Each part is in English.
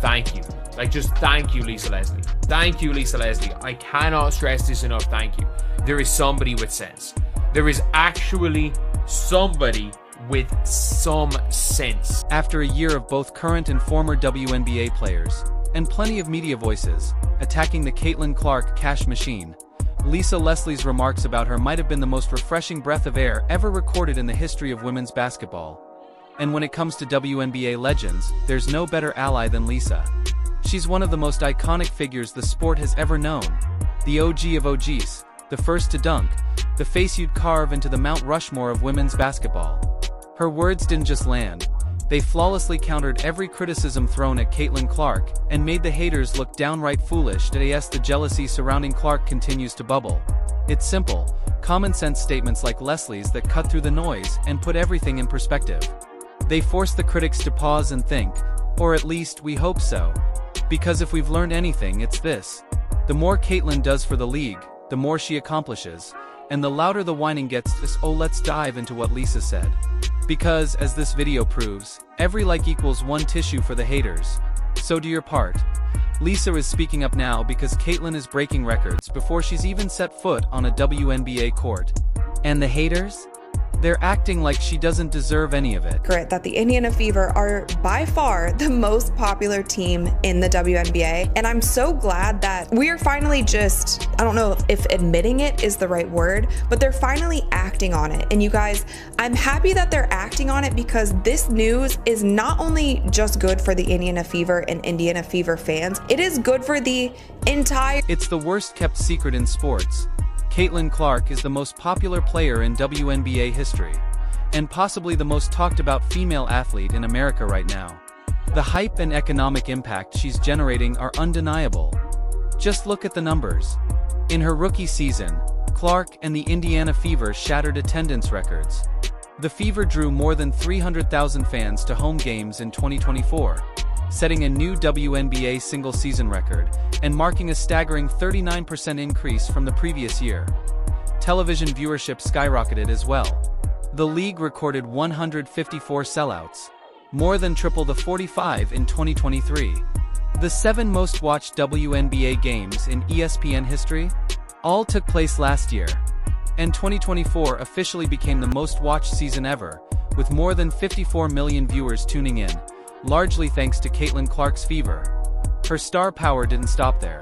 thank you. Like, just thank you, Lisa Leslie. Thank you, Lisa Leslie. I cannot stress this enough. Thank you. There is somebody with sense. There is actually somebody with some sense. After a year of both current and former WNBA players, and plenty of media voices attacking the Caitlin Clark cash machine, Lisa Leslie's remarks about her might have been the most refreshing breath of air ever recorded in the history of women's basketball. And when it comes to WNBA legends, there's no better ally than Lisa. She's one of the most iconic figures the sport has ever known. The OG of OGs, the first to dunk, the face you'd carve into the Mount Rushmore of women's basketball. Her words didn't just land. They flawlessly countered every criticism thrown at Caitlin Clark, and made the haters look downright foolish. As the jealousy surrounding Clark continues to bubble. It's simple, common-sense statements like Leslie's that cut through the noise and put everything in perspective. They force the critics to pause and think, or at least we hope so. Because if we've learned anything, it's this. The more Caitlin does for the league, the more she accomplishes, and the louder the whining gets. Let's dive into what Lisa said. Because, as this video proves, every like equals one tissue for the haters. So do your part. Lisa is speaking up now because Caitlin is breaking records before she's even set foot on a WNBA court. And the haters? They're acting like she doesn't deserve any of it. That the Indiana Fever are by far the most popular team in the WNBA, and I'm so glad that we are finally just, I don't know if admitting it is the right word, but they're finally acting on it. And you guys, I'm happy that they're acting on it because this news is not only just good for the Indiana Fever and Indiana Fever fans, it is good for the entire... It's the worst kept secret in sports. Caitlin Clark is the most popular player in WNBA history, and possibly the most talked about female athlete in America right now. The hype and economic impact she's generating are undeniable. Just look at the numbers. In her rookie season, Clark and the Indiana Fever shattered attendance records. The Fever drew more than 300,000 fans to home games in 2024, setting a new WNBA single-season record, and marking a staggering 39% increase from the previous year. Television viewership skyrocketed as well. The league recorded 154 sellouts, more than triple the 45 in 2023. The 7 most-watched WNBA games in ESPN history all took place last year, and 2024 officially became the most-watched season ever, with more than 54 million viewers tuning in, largely thanks to Caitlin Clark's Fever. Her star power didn't stop there.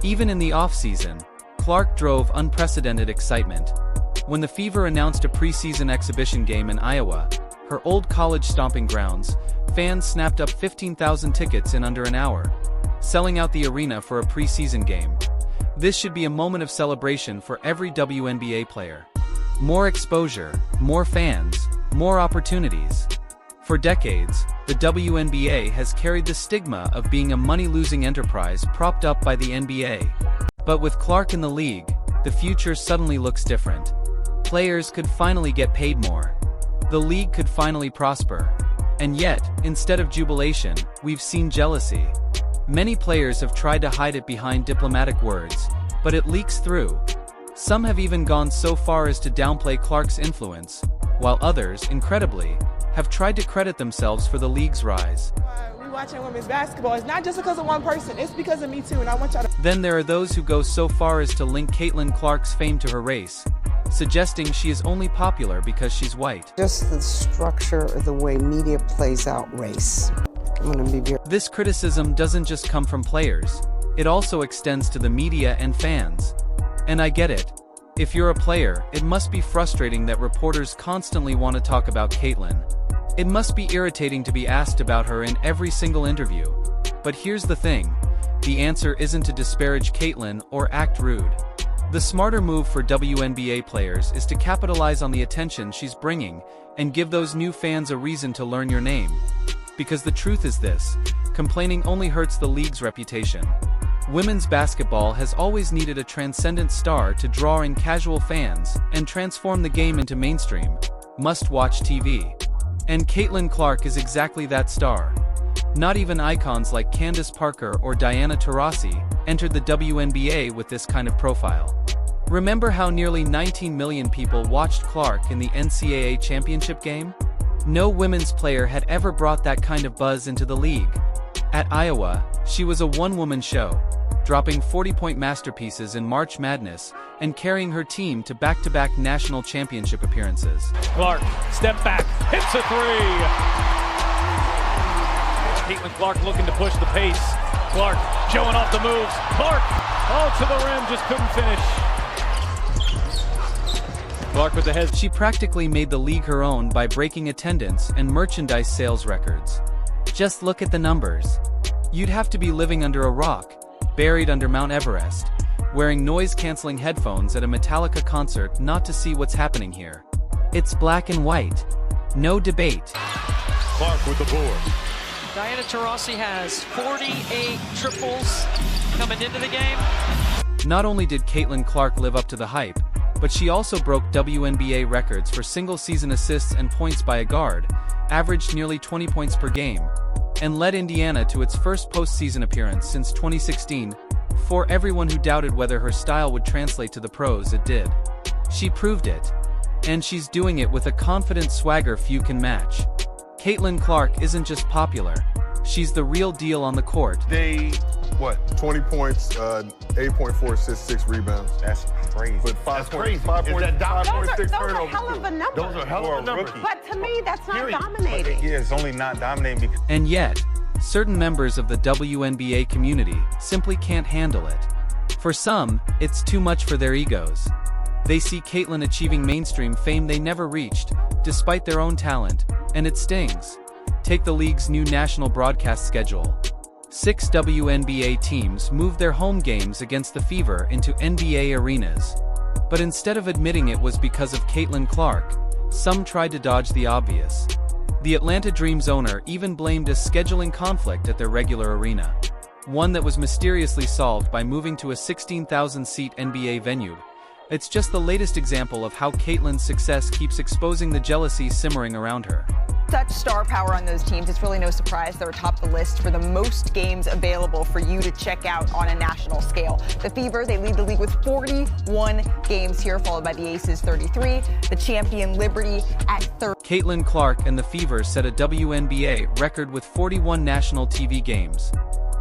Even in the off-season, Clark drove unprecedented excitement. When the Fever announced a preseason exhibition game in Iowa, her old college stomping grounds, fans snapped up 15,000 tickets in under an hour, selling out the arena for a preseason game. This should be a moment of celebration for every WNBA player. More exposure, more fans, more opportunities. For decades, the WNBA has carried the stigma of being a money-losing enterprise propped up by the NBA. But with Clark in the league, the future suddenly looks different. Players could finally get paid more. The league could finally prosper. And yet, instead of jubilation, we've seen jealousy. Many players have tried to hide it behind diplomatic words, but it leaks through. Some have even gone so far as to downplay Clark's influence, while others, incredibly, have tried to credit themselves for the league's rise. We watching women's basketball. It's not just because of one person. It's because of me too, and I want y'all to... Then there are those who go so far as to link Caitlin Clark's fame to her race, suggesting she is only popular because she's white. Just the structure of the way media plays out race. This criticism doesn't just come from players. It also extends to the media and fans. And I get it. If you're a player, it must be frustrating that reporters constantly want to talk about Caitlin. It must be irritating to be asked about her in every single interview. But here's the thing. The answer isn't to disparage Caitlin or act rude. The smarter move for WNBA players is to capitalize on the attention she's bringing and give those new fans a reason to learn your name. Because the truth is this, complaining only hurts the league's reputation. Women's basketball has always needed a transcendent star to draw in casual fans and transform the game into mainstream, must-watch TV. And Caitlin Clark is exactly that star. Not even icons like Candace Parker or Diana Taurasi entered the WNBA with this kind of profile. Remember how nearly 19 million people watched Clark in the NCAA championship game? No women's player had ever brought that kind of buzz into the league. At Iowa, she was a one-woman show, dropping 40-point masterpieces in March Madness and carrying her team to back-to-back national championship appearances. Clark, step back, hits a three. Caitlin Clark looking to push the pace. Clark showing off the moves. Clark, to the rim, just couldn't finish. Clark with the head. She practically made the league her own by breaking attendance and merchandise sales records. Just look at the numbers. You'd have to be living under a rock, buried under Mount Everest, wearing noise-canceling headphones at a Metallica concert not to see what's happening here. It's black and white. No debate. Clark with the board. Diana Taurasi has 48 triples coming into the game. Not only did Caitlin Clark live up to the hype, but she also broke WNBA records for single-season assists and points by a guard, averaged nearly 20 points per game, and led Indiana to its first postseason appearance since 2016. For everyone who doubted whether her style would translate to the pros, it did. She proved it. And she's doing it with a confident swagger few can match. Caitlin Clark isn't just popular, she's the real deal on the court. 20 points, 8.4 assists, 6 rebounds. That's crazy. But 5.6 turnovers. Hell of a number. Those are hell of a numbers. But to me, that's not dominating. Yeah, it's only not dominating because... And yet, certain members of the WNBA community simply can't handle it. For some, it's too much for their egos. They see Caitlin achieving mainstream fame they never reached, despite their own talent, and it stings. Take the league's new national broadcast schedule. 6 WNBA teams moved their home games against the Fever into NBA arenas. But instead of admitting it was because of Caitlin Clark, some tried to dodge the obvious. The Atlanta Dream's owner even blamed a scheduling conflict at their regular arena. One that was mysteriously solved by moving to a 16,000-seat NBA venue. It's just the latest example of how Caitlin's success keeps exposing the jealousy simmering around her. Such star power on those teams, it's really no surprise they're atop the list for the most games available for you to check out on a national scale. The Fever, they lead the league with 41 games here, followed by the Aces 33, the champion Liberty at 30. Caitlin Clark and the Fever set a WNBA record with 41 national TV games.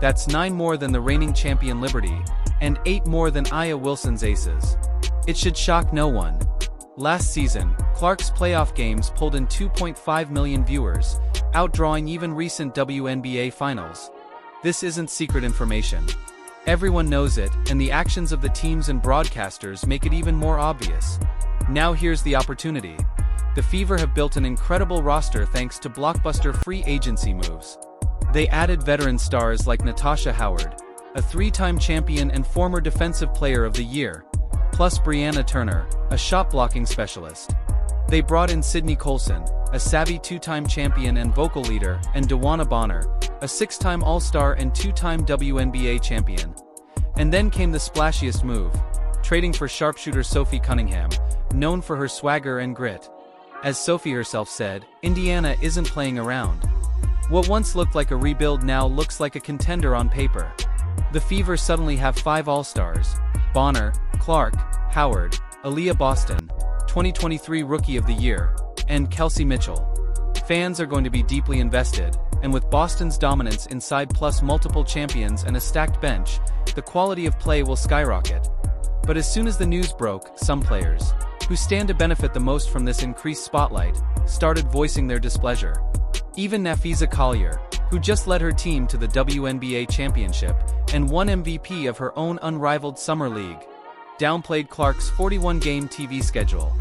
That's 9 more than the reigning champion Liberty, and 8 more than Aya Wilson's Aces. It should shock no one. Last season, Clark's playoff games pulled in 2.5 million viewers, outdrawing even recent WNBA finals. This isn't secret information. Everyone knows it, and the actions of the teams and broadcasters make it even more obvious. Now here's the opportunity. The Fever have built an incredible roster thanks to blockbuster free agency moves. They added veteran stars like Natasha Howard, a 3-time champion and former Defensive Player of the Year, plus Brianna Turner, a shot-blocking specialist. They brought in Sydney Colson, a savvy 2-time champion and vocal leader, and DeWanna Bonner, a 6-time All-Star and 2-time WNBA champion. And then came the splashiest move, trading for sharpshooter Sophie Cunningham, known for her swagger and grit. As Sophie herself said, Indiana isn't playing around. What once looked like a rebuild now looks like a contender on paper. The Fever suddenly have 5 All-Stars: Bonner, Clark, Howard, Aaliyah Boston, 2023 Rookie of the Year, and Kelsey Mitchell. Fans are going to be deeply invested, and with Boston's dominance inside plus multiple champions and a stacked bench, the quality of play will skyrocket. But as soon as the news broke, some players, who stand to benefit the most from this increased spotlight, started voicing their displeasure. Even Nafisa Collier, who just led her team to the WNBA championship and won MVP of her own unrivaled summer league, downplayed Clark's 41-game TV schedule.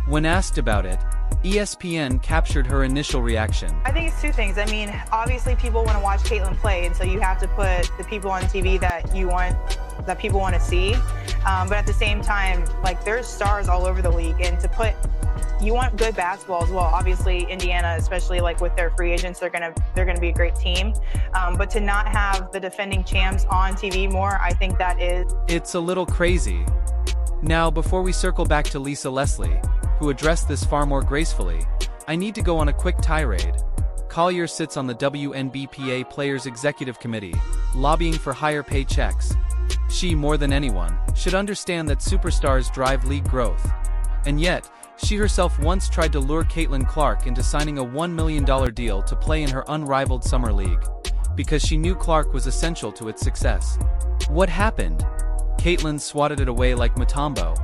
When asked about it, ESPN captured her initial reaction. I think it's 2 things. I mean, obviously people want to watch Caitlin play, and so you have to put the people on TV that people want to see. But at the same time, like, there's stars all over the league, and you want good basketball as well. Obviously, Indiana, especially like with their free agents, they're gonna be a great team. But to not have the defending champs on TV more, I think that is. It's a little crazy. Now, before we circle back to Lisa Leslie, who addressed this far more gracefully, I need to go on a quick tirade. Collier sits on the WNBPA Players Executive Committee, lobbying for higher pay checks. She, more than anyone, should understand that superstars drive league growth. And yet, she herself once tried to lure Caitlin Clark into signing a $1 million deal to play in her unrivaled summer league. because she knew Clark was essential to its success. What happened? Caitlyn swatted it away like Mutombo.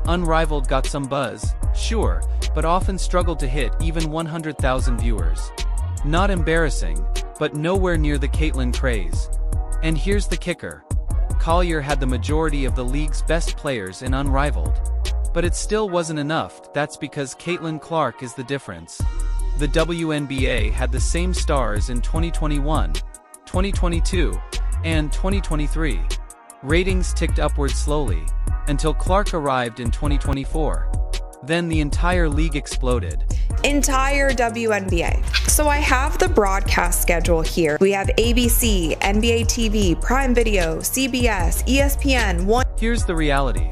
Unrivaled got some buzz, sure, but often struggled to hit even 100,000 viewers. Not embarrassing, but nowhere near the Caitlyn craze. And here's the kicker. Collier had the majority of the league's best players in Unrivaled. But it still wasn't enough. That's because Caitlin Clark is the difference. The WNBA had the same stars in 2021, 2022, and 2023. Ratings ticked upward slowly, until Clark arrived in 2024. Then the entire league exploded. Entire WNBA. So I have the broadcast schedule here. We have ABC, NBA TV, Prime Video, CBS, ESPN, One. Here's the reality.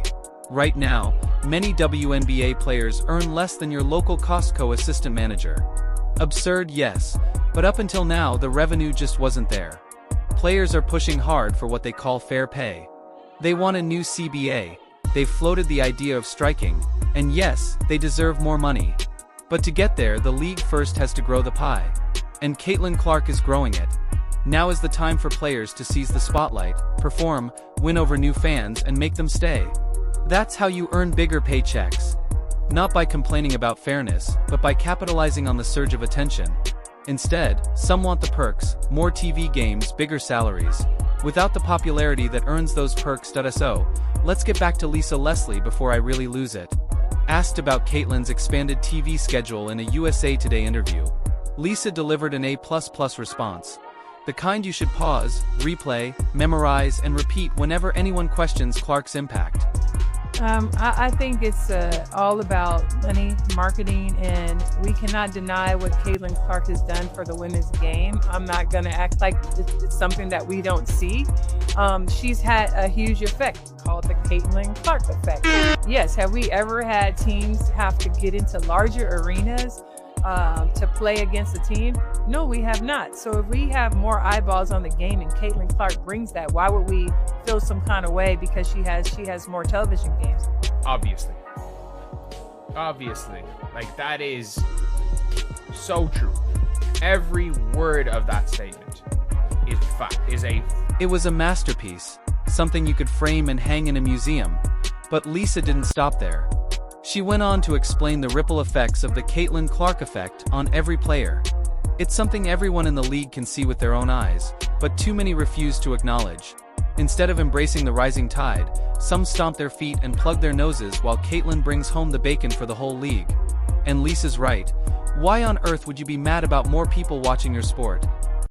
Right now, many WNBA players earn less than your local Costco assistant manager. Absurd, yes, but up until now the revenue just wasn't there. Players are pushing hard for what they call fair pay. They want a new CBA, they've floated the idea of striking, and yes, they deserve more money. But to get there, the league first has to grow the pie. And Caitlin Clark is growing it. Now is the time for players to seize the spotlight, perform, win over new fans, and make them stay. That's how you earn bigger paychecks. Not by complaining about fairness, but by capitalizing on the surge of attention. Instead, some want the perks, more TV games, bigger salaries. Without the popularity that earns those perks. So, let's get back to Lisa Leslie before I really lose it. Asked about Caitlyn's expanded TV schedule in a USA Today interview, Lisa delivered an A++ response. The kind you should pause, replay, memorize, and repeat whenever anyone questions Clark's impact. I think it's all about money, marketing, and we cannot deny what Caitlin Clark has done for the women's game. I'm not going to act like it's something that we don't see. She's had a huge effect called the Caitlin Clark effect. Yes, have we ever had teams have to get into larger arenas to play against a team? No, we have not. So if we have more eyeballs on the game and Caitlin Clark brings that, why would we feel some kind of way because she has more television games? Obviously. Like, that is so true. Every word of that statement is fact. It was a masterpiece, something you could frame and hang in a museum. But Lisa didn't stop there. She went on to explain the ripple effects of the Caitlin Clark effect on every player. It's something everyone in the league can see with their own eyes, but too many refuse to acknowledge. Instead of embracing the rising tide, some stomp their feet and plug their noses while Caitlin brings home the bacon for the whole league. And Lisa's right. Why on earth would you be mad about more people watching your sport?